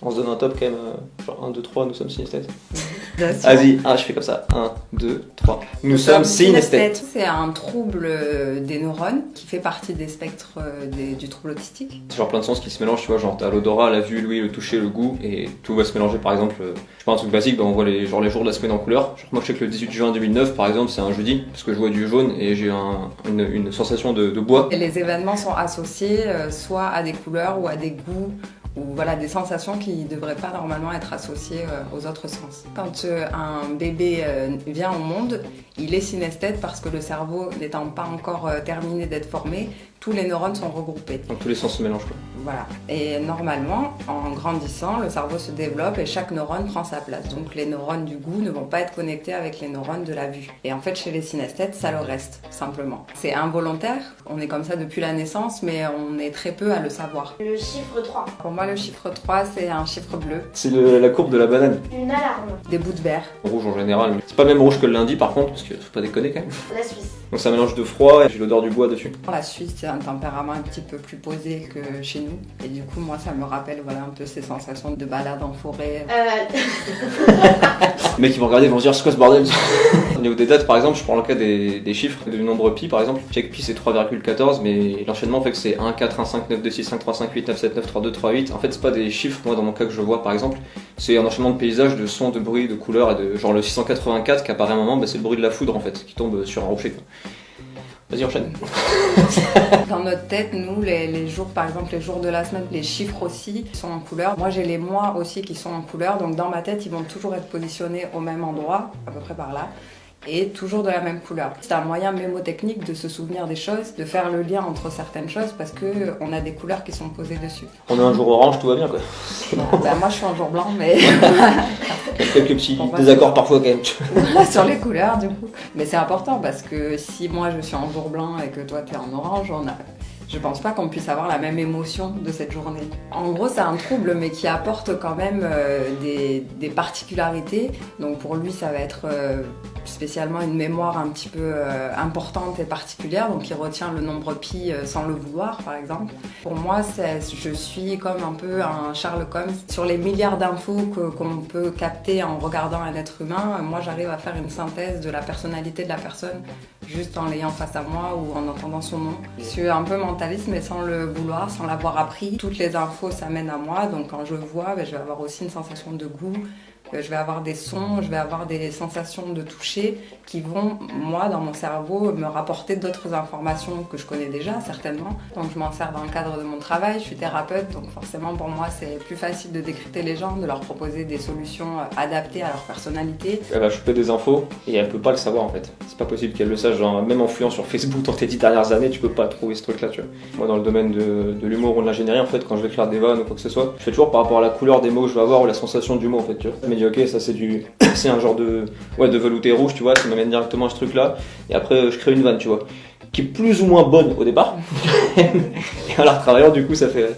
On se donne un top quand même, genre 1, 2, 3, nous sommes synesthètes. Vas-y, je fais comme ça. 1, 2, 3. Nous sommes synesthètes. C'est un trouble des neurones qui fait partie des spectres du trouble autistique. C'est genre plein de sens qui se mélangent, tu vois, genre t'as l'odorat, la vue, l'ouïe, le toucher, le goût, et tout va se mélanger. Par exemple, je sais pas, un truc basique, on voit les jours de la semaine en couleur. Genre moi je sais que le 18 juin 2009 par exemple c'est un jeudi, parce que je vois du jaune et j'ai une sensation de bois. Et les événements sont associés soit à des couleurs ou à des goûts, ou voilà, des sensations qui ne devraient pas normalement être associées aux autres sens. Quand un bébé vient au monde, il est synesthète parce que le cerveau n'étant pas encore terminé d'être formé, tous les neurones sont regroupés. Donc tous les sens se mélangent quoi. Voilà. Et normalement, en grandissant, le cerveau se développe et chaque neurone prend sa place. Donc les neurones du goût ne vont pas être connectés avec les neurones de la vue. Et en fait, chez les synesthètes, ça le reste, simplement. C'est involontaire, on est comme ça depuis la naissance, mais on est très peu à le savoir. Le chiffre 3. Pour moi, le chiffre 3, c'est un chiffre bleu. C'est la courbe de la banane. Une alarme. Des bouts de verre. Rouge en général, mais c'est pas le même rouge que le lundi par contre, parce que faut pas déconner quand même. La Suisse. Donc ça mélange de froid et j'ai l'odeur du bois dessus. La Suisse, c'est un tempérament un petit peu plus posé que chez nous. Et du coup, moi, ça me rappelle un peu ces sensations de balade en forêt. Les mecs qui vont regarder vont se dire c'est quoi ce bordel. Au niveau des dates par exemple, je prends le cas des chiffres, du nombre pi par exemple. Je sais que pi c'est 3,14 mais l'enchaînement fait que c'est 1, 4, 1, 5, 9, 2, 6, 5, 3, 5, 8, 9, 7, 9, 3, 2, 3, 8. En fait c'est pas des chiffres, moi dans mon cas que je vois par exemple, c'est un enchaînement de paysages, de sons, de bruits, de couleurs et de genre le 684 qui apparaît à un moment, c'est le bruit de la foudre en fait, qui tombe sur un rocher quoi. Vas-y enchaîne. Dans notre tête, nous, les jours, par exemple, les jours de la semaine, les chiffres aussi sont en couleur. Moi, j'ai les mois aussi qui sont en couleur, donc dans ma tête, ils vont toujours être positionnés au même endroit, à peu près par là, et toujours de la même couleur. C'est un moyen mémotechnique de se souvenir des choses, de faire le lien entre certaines choses, parce qu'on a des couleurs qui sont posées dessus. On a un jour orange, tout va bien quoi. Moi, je suis en jour blanc, mais... Quelques petits désaccords parfois quand même. Sur les couleurs du coup. Mais c'est important parce que si moi je suis en jour blanc et que toi tu es en orange, je pense pas qu'on puisse avoir la même émotion de cette journée. En gros c'est un trouble mais qui apporte quand même des particularités. Donc pour lui ça va être spécialement une mémoire un petit peu importante et particulière. Donc il retient le nombre pi sans le vouloir par exemple. Pour moi je suis comme un peu un Sherlock Holmes. Sur les milliards d'infos qu'on peut capter en regardant un être humain, moi j'arrive à faire une synthèse de la personnalité de la personne juste en l'ayant face à moi ou en entendant son nom. Je suis un peu mentaliste mais sans le vouloir, sans l'avoir appris. Toutes les infos s'amènent à moi, donc quand je vois, je vais avoir aussi une sensation de goût. Je vais avoir des sons, je vais avoir des sensations de toucher qui vont, moi, dans mon cerveau, me rapporter d'autres informations que je connais déjà, certainement. Donc je m'en sers dans le cadre de mon travail, je suis thérapeute, donc forcément pour moi c'est plus facile de décrypter les gens, de leur proposer des solutions adaptées à leur personnalité. Elle va choper des infos et elle peut pas le savoir en fait. C'est pas possible qu'elle le sache, genre même influent sur Facebook dans tes 10 dernières années, tu peux pas trouver ce truc là, tu vois. Moi dans le domaine de l'humour ou de l'ingénierie, en fait, quand je vais écrire des vannes ou quoi que ce soit, je fais toujours par rapport à la couleur des mots que je vais avoir ou la sensation du mot en fait, tu vois. Je me dis ok, ça c'est un genre de velouté rouge, tu vois, ça m'amène directement à ce truc là et après je crée une vanne, tu vois, qui est plus ou moins bonne au départ et en la retravaillant du coup ça fait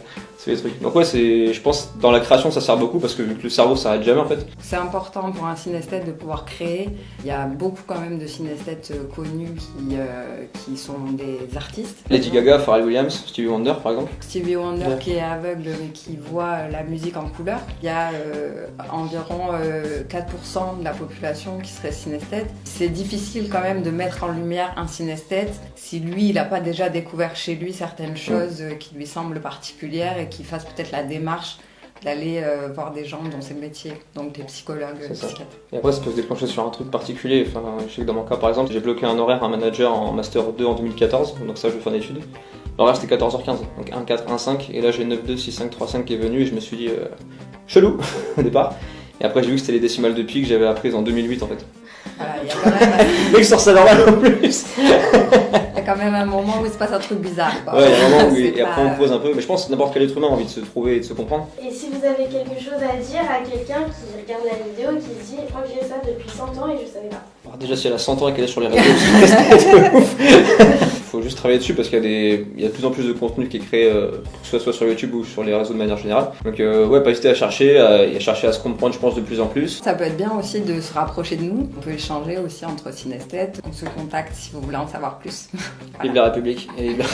les trucs. Donc ouais, je pense dans la création ça sert beaucoup parce que vu que le cerveau s'arrête jamais en fait. C'est important pour un synesthète de pouvoir créer. Il y a beaucoup quand même de synesthètes connus qui sont des artistes. Lady Gaga, Pharrell Williams, Stevie Wonder par exemple. Stevie Wonder qui est aveugle mais qui voit la musique en couleur. Il y a environ 4% de la population qui serait synesthète. C'est difficile quand même de mettre en lumière un synesthète si lui il n'a pas déjà découvert chez lui certaines choses qui lui semblent particulières et qui fasse peut-être la démarche d'aller voir des gens dans ces métiers, donc des psychologues, des psychiatres. Et après ça peut se déclencher sur un truc particulier, enfin, je sais que dans mon cas par exemple, j'ai bloqué un horaire, un manager en Master 2 en 2014, donc ça je vais faire une étude. L'horaire c'était 14h15, donc 1, 4, 1, 5, et là j'ai 9, 2, 6, 5, 3, 5 qui est venu et je me suis dit chelou au départ. Et après j'ai vu que c'était les décimales de pi que j'avais apprises en 2008 en fait. Voilà, il y a quand même... Mec sort ça normal en plus. Il y a quand même un moment où il se passe un truc bizarre, quoi. Ouais, il y a un moment où et après on pose un peu, mais je pense que n'importe quel être humain a envie de se trouver et de se comprendre. Et si vous avez quelque chose à dire à quelqu'un qui regarde la vidéo et qui se dit « Moi j'ai ça depuis 100 ans et je savais pas ». Alors déjà si elle a 100 ans et qu'elle est sur les réseaux, il faut juste travailler dessus parce qu'il y a de plus en plus de contenu qui est créé, soit sur YouTube ou sur les réseaux de manière générale. Donc ouais, pas hésiter à chercher à se comprendre, je pense, de plus en plus. Ça peut être bien aussi de se rapprocher de nous. On peut échanger aussi entre synesthètes. On se contacte si vous voulez en savoir plus. Vive la République et vive la...